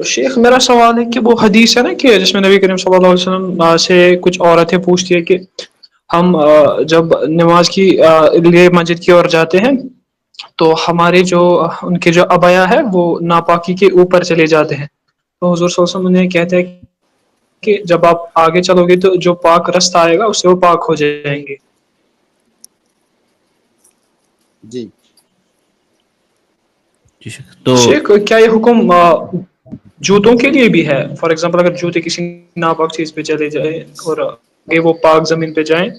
شیخ میرا سوال ہے کہ وہ حدیث ہے نا کہ جس میں نبی کریم صلی اللہ علیہ وسلم سے کچھ عورتیں پوچھتی ہے کہ ہم جب نماز کی لیے مسجد کی اور جاتے ہیں تو ہمارے جو ان کے جو ابیا ہے وہ ناپاکی کے اوپر چلے جاتے ہیں. تو حضور صلی اللہ علیہ وسلم نے کہتے ہیں کہ جب آپ آگے چلو گے تو جو پاک رستہ آئے گا اس سے وہ پاک ہو جائیں گے. جی تو شیخ کیا یہ حکم جوتوں کے لیے بھی ہے؟ فار ایگزامپل اگر جوتے کسی ناپاک چیز پہ چلے جائیں اور آگے وہ پاک زمین پہ جائیں.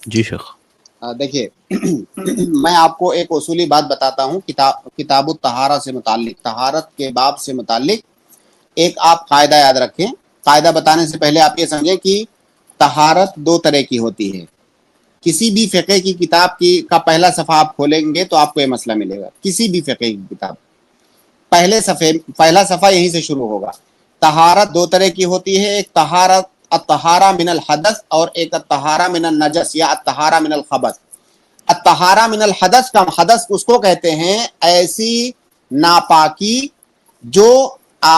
جی شیخ دیکھیے میں آپ کو ایک اصولی بات بتاتا ہوں کتاب الطہارہ سے متعلق، طہارت کے باب سے متعلق ایک آپ قاعدہ یاد رکھیں. قاعدہ بتانے سے پہلے آپ یہ سمجھیں کہ طہارت دو طرح کی ہوتی ہے. کسی بھی فقہ کی کتاب کا پہلا صفحہ آپ کھولیں گے تو آپ کو یہ مسئلہ ملے گا. کسی بھی فقہ کی کتاب پہلا صفحہ یہیں سے شروع ہوگا. طہارت دو طرح کی ہوتی ہے، ایک طہارت الطہارہ من الحدث اور ایک الطہارہ من النجس یا الطہارہ من الخبث. الطہارہ من الحدث کا حدث اس کو کہتے ہیں ایسی ناپاکی جو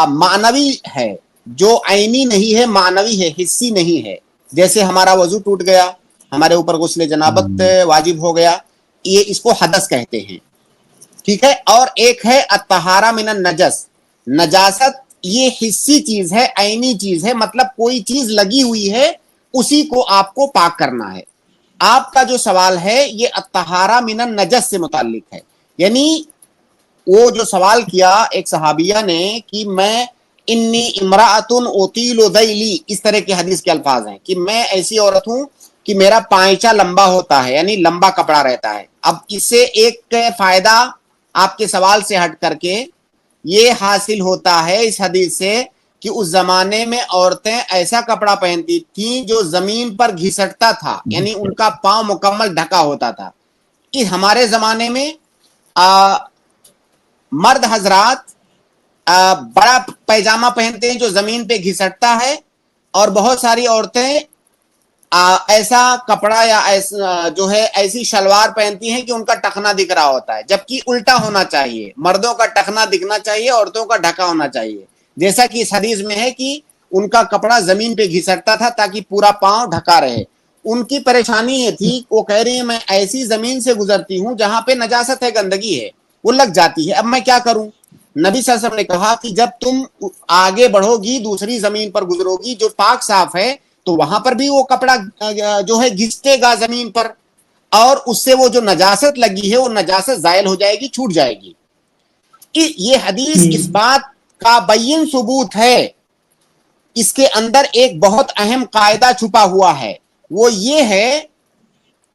معنوی ہے، جو عینی نہیں ہے، معنوی ہے، حسی نہیں ہے. جیسے ہمارا وضو ٹوٹ گیا، ہمارے اوپر غسل جنابت واجب ہو گیا، یہ اس کو حدث کہتے ہیں. ٹھیک ہے. اور ایک ہے الطہارہ من النجس. نجاست یہ حسی چیز ہے، عینی چیز ہے، مطلب کوئی چیز لگی ہوئی ہے اسی کو آپ کو پاک کرنا ہے. آپ کا جو سوال ہے یہ الطہارہ من النجس سے متعلق ہے. یعنی وہ جو سوال کیا ایک صحابیہ نے کہ میں انی امراۃ اطیل ذیلی، اس طرح کے حدیث کے الفاظ ہیں کہ میں ایسی عورت ہوں کہ میرا پائچہ لمبا ہوتا ہے، یعنی لمبا کپڑا رہتا ہے. اب اس سے ایک فائدہ آپ کے سوال سے ہٹ کر کے یہ حاصل ہوتا ہے اس حدیث سے کہ اس زمانے میں عورتیں ایسا کپڑا پہنتی تھیں جو زمین پر گھسٹتا تھا، یعنی ان کا پاؤں مکمل ڈھکا ہوتا تھا. اس ہمارے زمانے میں مرد حضرات بڑا پیجامہ پہنتے ہیں جو زمین پہ گھسٹتا ہے، اور بہت ساری عورتیں ایسا کپڑا یا جو ہے ایسی شلوار پہنتی ہیں کہ ان کا ٹخنا دکھ رہا ہوتا ہے، جبکہ الٹا ہونا چاہیے. مردوں کا ٹخنا دکھنا چاہیے، عورتوں کا ڈھکا ہونا چاہیے. جیسا کہ اس حدیث میں ہے کہ ان کا کپڑا زمین پہ گھسٹتا تھا تاکہ پورا پاؤں ڈھکا رہے. ان کی پریشانی یہ تھی، وہ کہہ رہی ہیں میں ایسی زمین سے گزرتی ہوں جہاں پہ نجاست ہے، گندگی ہے، وہ لگ جاتی ہے، اب میں کیا کروں؟ نبی صلی اللہ علیہ وسلم نے کہا کہ جب تم آگے بڑھو گی، دوسری زمین پر گزرو گی جو پاک صاف ہے، تو وہاں پر بھی وہ کپڑا جو ہے گھسٹے گا زمین پر، اور اس سے وہ جو نجاست لگی ہے وہ نجاست زائل ہو جائے گی، چھوٹ جائے گی. یہ حدیث اس بات کا بین ثبوت ہے. اس کے اندر ایک بہت اہم قاعدہ چھپا ہوا ہے، وہ یہ ہے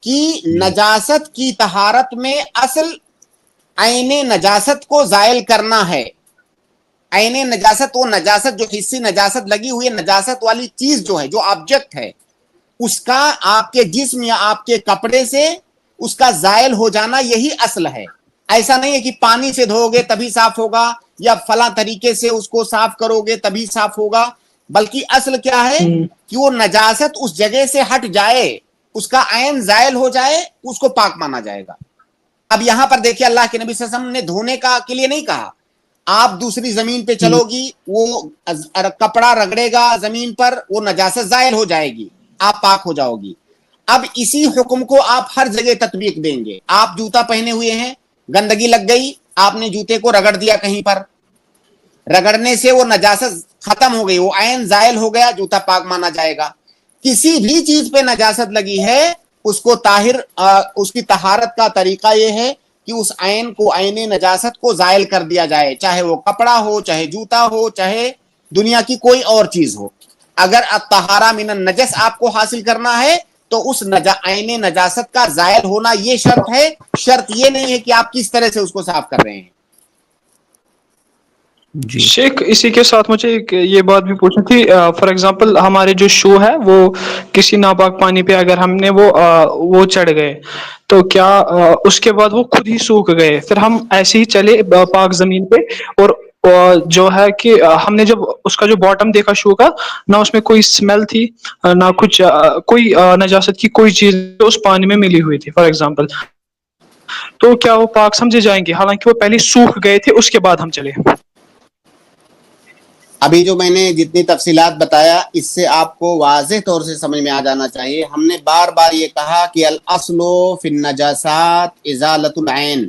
کہ نجاست کی طہارت میں اصل عین نجاست کو زائل کرنا ہے. عین نجاست، وہ نجاست جو حسی نجاست لگی ہوئی ہے، نجاست والی چیز جو ہے، جو آبجیکٹ ہے، اس کا آپ کے جسم یا آپ کے کپڑے سے اس کا زائل ہو جانا، یہی اصل ہے. ایسا نہیں ہے کہ پانی سے دھو گے تبھی صاف ہوگا یا فلاں طریقے سے اس کو صاف کرو گے تبھی صاف ہوگا، بلکہ اصل کیا ہے کہ وہ نجاست اس جگہ سے ہٹ جائے، اس کا عین زائل ہو جائے، اس کو پاک مانا جائے گا. اب یہاں پر دیکھیے اللہ کے نبی صلی اللہ علیہ وسلم نے دھونے کا کے لیے نہیں کہا. آپ دوسری زمین پہ چلو گی، وہ کپڑا رگڑے گا زمین پر، وہ نجاست زائل ہو جائے گی، آپ پاک ہو جاؤ گی. اب اسی حکم کو آپ ہر جگہ تطبیق دیں گے. آپ جوتا پہنے ہوئے ہیں، گندگی لگ گئی، آپ نے جوتے کو رگڑ دیا کہیں پر، رگڑنے سے وہ نجاست ختم ہو گئی، وہ عین زائل ہو گیا، جوتا پاک مانا جائے گا. کسی بھی چیز پہ نجاست لگی ہے، اس کو طاہر اس کی طہارت کا طریقہ یہ ہے کہ اس عین کو، عین نجاست کو زائل کر دیا جائے، چاہے وہ کپڑا ہو، چاہے جوتا ہو، چاہے دنیا کی کوئی اور چیز ہو. اگر الطہارہ من النجس آپ کو حاصل کرنا ہے تو اس عین نجاست کا زائل ہونا یہ شرط ہے. شرط یہ نہیں ہے کہ آپ کس طرح سے اس کو صاف کر رہے ہیں. جی شیخ اسی کے ساتھ مجھے ایک یہ بات بھی پوچھنی تھی. فار ایگزامپل ہمارے جو شو ہے وہ کسی ناپاک پانی پہ اگر ہم نے وہ چڑھ گئے تو کیا اس کے بعد وہ خود ہی سوکھ گئے، پھر ہم ایسے ہی چلے پاک زمین پہ، اور جو ہے کہ ہم نے جب اس کا جو باٹم دیکھا شو کا، نہ اس میں کوئی اسمیل تھی، نہ کچھ کوئی نجاست کی کوئی چیز اس پانی میں ملی ہوئی تھی فار ایگزامپل، تو کیا وہ پاک سمجھے جائیں گے حالانکہ وہ پہلے سوکھ گئے تھے، اس کے بعد ہم چلے؟ ابھی جو میں نے جتنی تفصیلات بتایا اس سے آپ کو واضح طور سے سمجھ میں آ جانا چاہیے. ہم نے بار بار یہ کہا کہ الاصل فی النجاسات ازالۃ العین،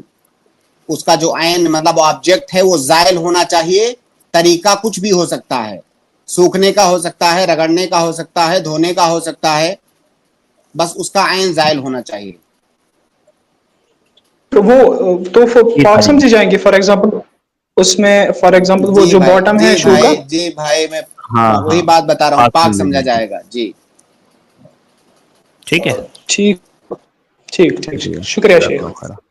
اس کا جو عین مطلب آبجیکٹ ہے وہ زائل ہونا چاہیے. طریقہ کچھ بھی ہو سکتا ہے، سوکھنے کا ہو سکتا ہے، رگڑنے کا ہو سکتا ہے، دھونے کا ہو سکتا ہے، بس اس کا عین زائل ہونا چاہیے. تو وہ تو جی پاک بھائی، سمجھی جائیں گے. فار ایگزامپل اس میں فار ایگزامپل وہ جی جو بھائی، باٹم ہے جی شو کا. بھائی، جی بھائی، میں ہاں وہی ہاں بات بتا رہا ہوں، پاک پاک سمجھے سمجھا جائیں گے. جائے گا. جی ٹھیک ہے، ٹھیک ٹھیک ٹھیک شکریہ، شکریہ جزاک شیخ. اللہ خیر.